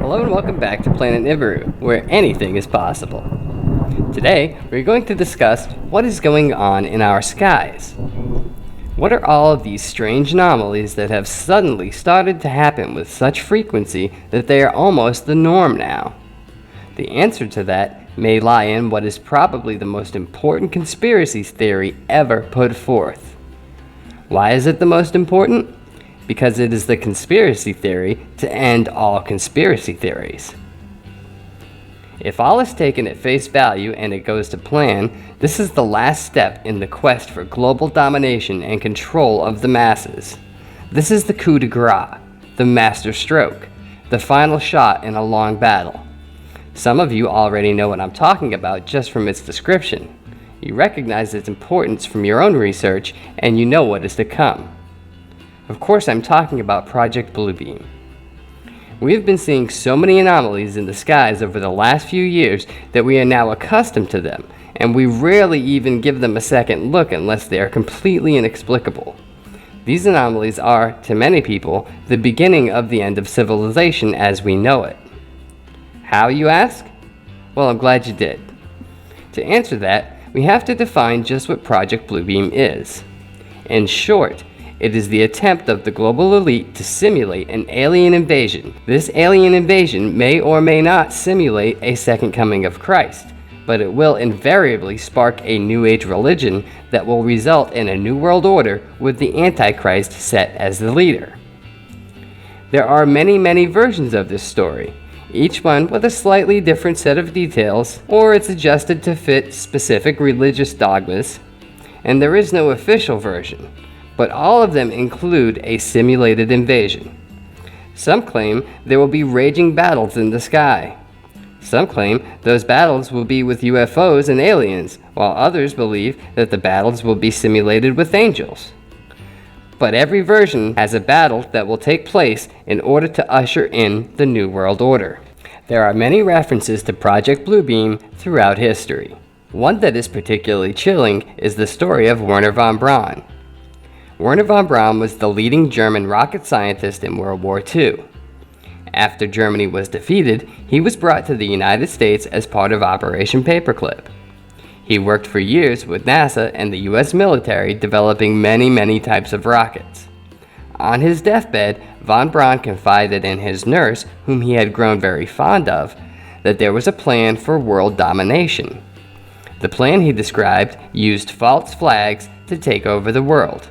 Hello and welcome back to Planet Nibiru, where anything is possible. Today, we're going to discuss what is going on in our skies. What are all of these strange anomalies that have suddenly started to happen with such frequency that they are almost the norm now? The answer to that may lie in what is probably the most important conspiracy theory ever put forth. Why is it the most important? Because it is the conspiracy theory to end all conspiracy theories. If all is taken at face value and it goes to plan, this is the last step in the quest for global domination and control of the masses. This is the coup de grace, the master stroke, the final shot in a long battle. Some of you already know what I'm talking about just from its description. You recognize its importance from your own research, and you know what is to come. Of course, I'm talking about Project Bluebeam. We have been seeing so many anomalies in the skies over the last few years that we are now accustomed to them, and we rarely even give them a second look unless they are completely inexplicable. These anomalies are, to many people, the beginning of the end of civilization as we know it. How, you ask? Well, I'm glad you did. To answer that, we have to define just what Project Bluebeam is. In short, it is the attempt of the global elite to simulate an alien invasion. This alien invasion may or may not simulate a second coming of Christ, but it will invariably spark a New Age religion that will result in a new world order with the Antichrist set as the leader. There are many versions of this story, each one with a slightly different set of details, or it's adjusted to fit specific religious dogmas, and there is no official version. But all of them include a simulated invasion. Some claim there will be raging battles in the sky. Some claim those battles will be with UFOs and aliens, while others believe that the battles will be simulated with angels. But every version has a battle that will take place in order to usher in the New World Order. There are many references to Project Bluebeam throughout history. One that is particularly chilling is the story of Wernher von Braun. Wernher von Braun was the leading German rocket scientist in World War II. After Germany was defeated, he was brought to the United States as part of Operation Paperclip. He worked for years with NASA and the US military developing many types of rockets. On his deathbed, von Braun confided in his nurse, whom he had grown very fond of, that there was a plan for world domination. The plan he described used false flags to take over the world.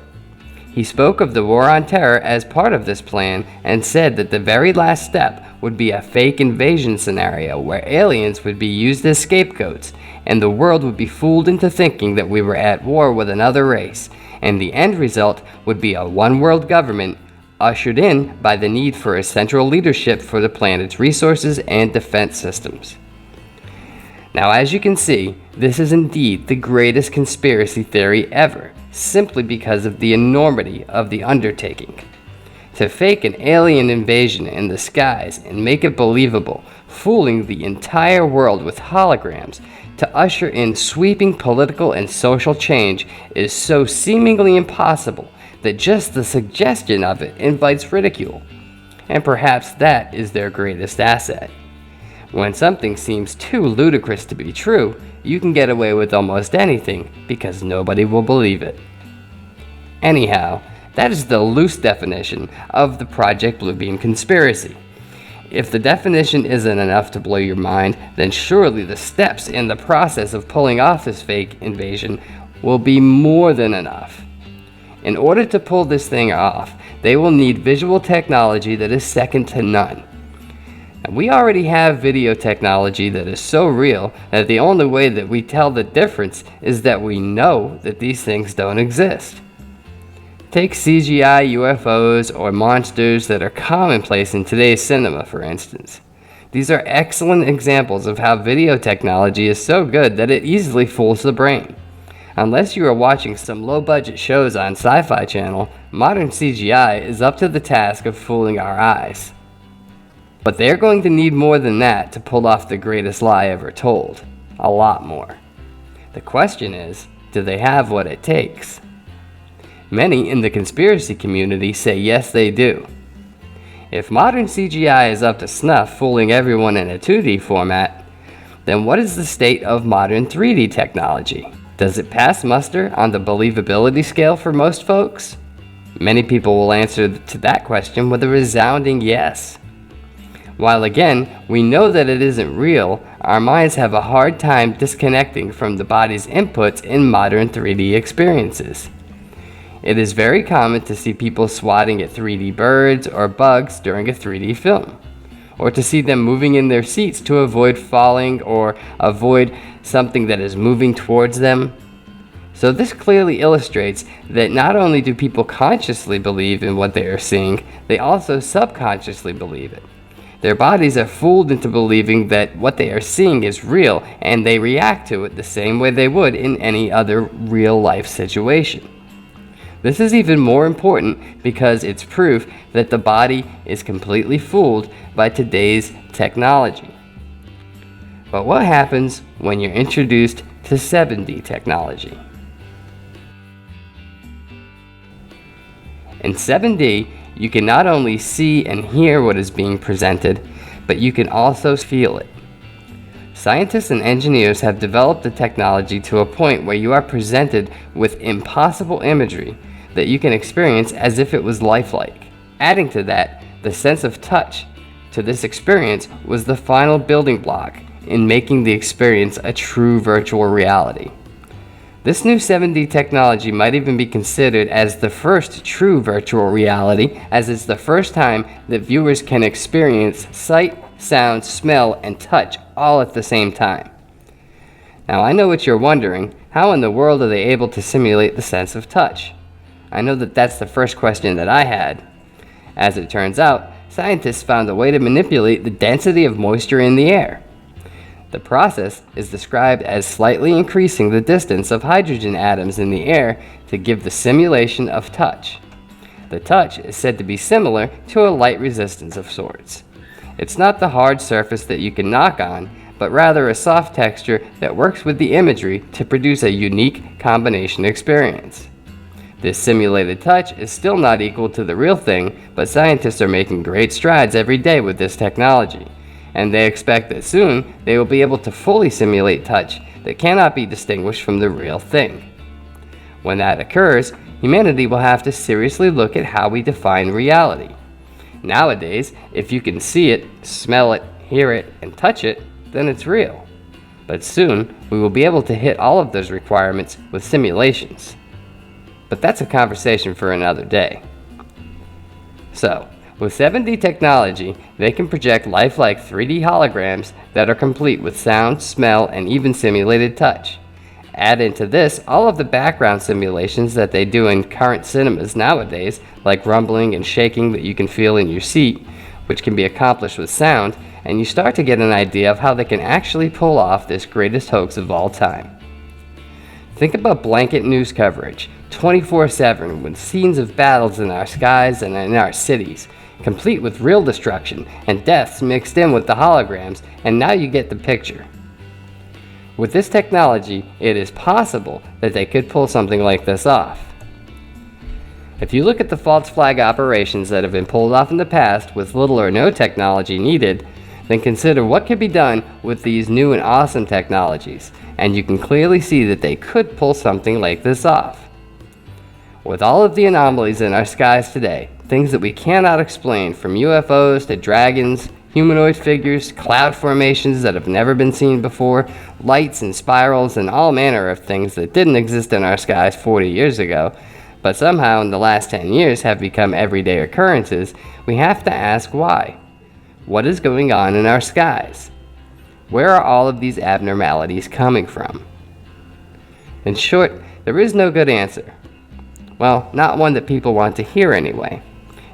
He spoke of the War on Terror as part of this plan and said that the very last step would be a fake invasion scenario where aliens would be used as scapegoats and the world would be fooled into thinking that we were at war with another race, and the end result would be a one-world government ushered in by the need for a central leadership for the planet's resources and defense systems. Now, as you can see, this is indeed the greatest conspiracy theory ever, simply because of the enormity of the undertaking. To fake an alien invasion in the skies and make it believable, fooling the entire world with holograms, to usher in sweeping political and social change is so seemingly impossible that just the suggestion of it invites ridicule. And perhaps that is their greatest asset. When something seems too ludicrous to be true, you can get away with almost anything because nobody will believe it. Anyhow, that is the loose definition of the Project Bluebeam conspiracy. If the definition isn't enough to blow your mind, then surely the steps in the process of pulling off this fake invasion will be more than enough. In order to pull this thing off, they will need visual technology that is second to none. We already have video technology that is so real that the only way that we tell the difference is that we know that these things don't exist. Take CGI UFOs or monsters that are commonplace in today's cinema, for instance. These are excellent examples of how video technology is so good that it easily fools the brain. Unless you are watching some low-budget shows on Sci-Fi Channel, modern CGI is up to the task of fooling our eyes. But they're going to need more than that to pull off the greatest lie ever told. A lot more. The question is, do they have what it takes? Many in the conspiracy community say yes, they do. If modern CGI is up to snuff fooling everyone in a 2D format, then what is the state of modern 3D technology? Does it pass muster on the believability scale for most folks? Many people will answer to that question with a resounding yes. While again, we know that it isn't real, our minds have a hard time disconnecting from the body's inputs in modern 3D experiences. It is very common to see people swatting at 3D birds or bugs during a 3D film, or to see them moving in their seats to avoid falling or avoid something that is moving towards them. So this clearly illustrates that not only do people consciously believe in what they are seeing, they also subconsciously believe it. Their bodies are fooled into believing that what they are seeing is real, and they react to it the same way they would in any other real-life situation. This is even more important because it's proof that the body is completely fooled by today's technology. But what happens when you're introduced to 7D technology? In 7D, you can not only see and hear what is being presented, but you can also feel it. Scientists and engineers have developed the technology to a point where you are presented with impossible imagery that you can experience as if it was lifelike. Adding to that, the sense of touch to this experience was the final building block in making the experience a true virtual reality. This new 7D technology might even be considered as the first true virtual reality, as it's the first time that viewers can experience sight, sound, smell, and touch all at the same time. Now, I know what you're wondering: how in the world are they able to simulate the sense of touch? I know that that's the first question that I had. As it turns out, scientists found a way to manipulate the density of moisture in the air. The process is described as slightly increasing the distance of hydrogen atoms in the air to give the simulation of touch. The touch is said to be similar to a light resistance of sorts. It's not the hard surface that you can knock on, but rather a soft texture that works with the imagery to produce a unique combination experience. This simulated touch is still not equal to the real thing, but scientists are making great strides every day with this technology, and they expect that soon they will be able to fully simulate touch that cannot be distinguished from the real thing. When that occurs, humanity will have to seriously look at how we define reality. Nowadays, if you can see it, smell it, hear it, and touch it, then it's real. But soon, we will be able to hit all of those requirements with simulations. But that's a conversation for another day. So, with 7D technology, they can project lifelike 3D holograms that are complete with sound, smell, and even simulated touch. Add into this all of the background simulations that they do in current cinemas nowadays, like rumbling and shaking that you can feel in your seat, which can be accomplished with sound, and you start to get an idea of how they can actually pull off this greatest hoax of all time. Think about blanket news coverage, 24/7, with scenes of battles in our skies and in our cities, complete with real destruction and deaths mixed in with the holograms, and now you get the picture. With this technology, it is possible that they could pull something like this off. If you look at the false flag operations that have been pulled off in the past with little or no technology needed, then consider what could be done with these new and awesome technologies, and you can clearly see that they could pull something like this off. With all of the anomalies in our skies today, things that we cannot explain, from UFOs to dragons, humanoid figures, cloud formations that have never been seen before, lights and spirals, and all manner of things that didn't exist in our skies 40 years ago, but somehow in the last 10 years have become everyday occurrences, we have to ask why. What is going on in our skies? Where are all of these abnormalities coming from? In short, there is no good answer. Well, not one that people want to hear anyway.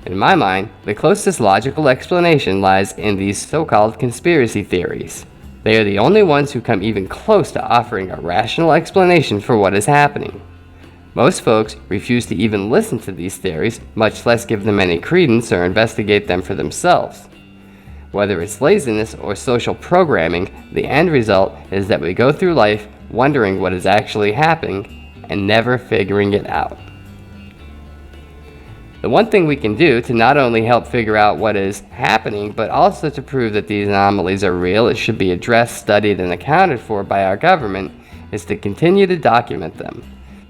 In my mind, the closest logical explanation lies in these so-called conspiracy theories. They are the only ones who come even close to offering a rational explanation for what is happening. Most folks refuse to even listen to these theories, much less give them any credence or investigate them for themselves. Whether it's laziness or social programming, the end result is that we go through life wondering what is actually happening and never figuring it out. The one thing we can do to not only help figure out what is happening, but also to prove that these anomalies are real, it should be addressed, studied, and accounted for by our government, is to continue to document them.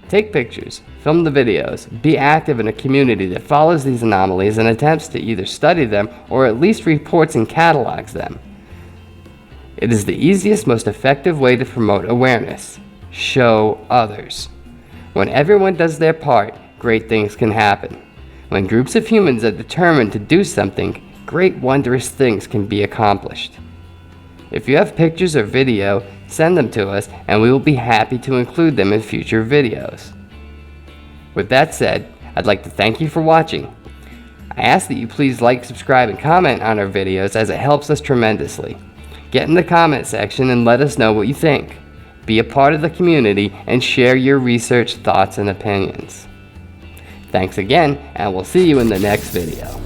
Take pictures, film the videos, be active in a community that follows these anomalies and attempts to either study them or at least reports and catalogs them. It is the easiest, most effective way to promote awareness. Show others. When everyone does their part, great things can happen. When groups of humans are determined to do something, great wondrous things can be accomplished. If you have pictures or video, send them to us and we will be happy to include them in future videos. With that said, I'd like to thank you for watching. I ask that you please like, subscribe, and comment on our videos as it helps us tremendously. Get in the comment section and let us know what you think. Be a part of the community and share your research, thoughts, and opinions. Thanks again, and we'll see you in the next video.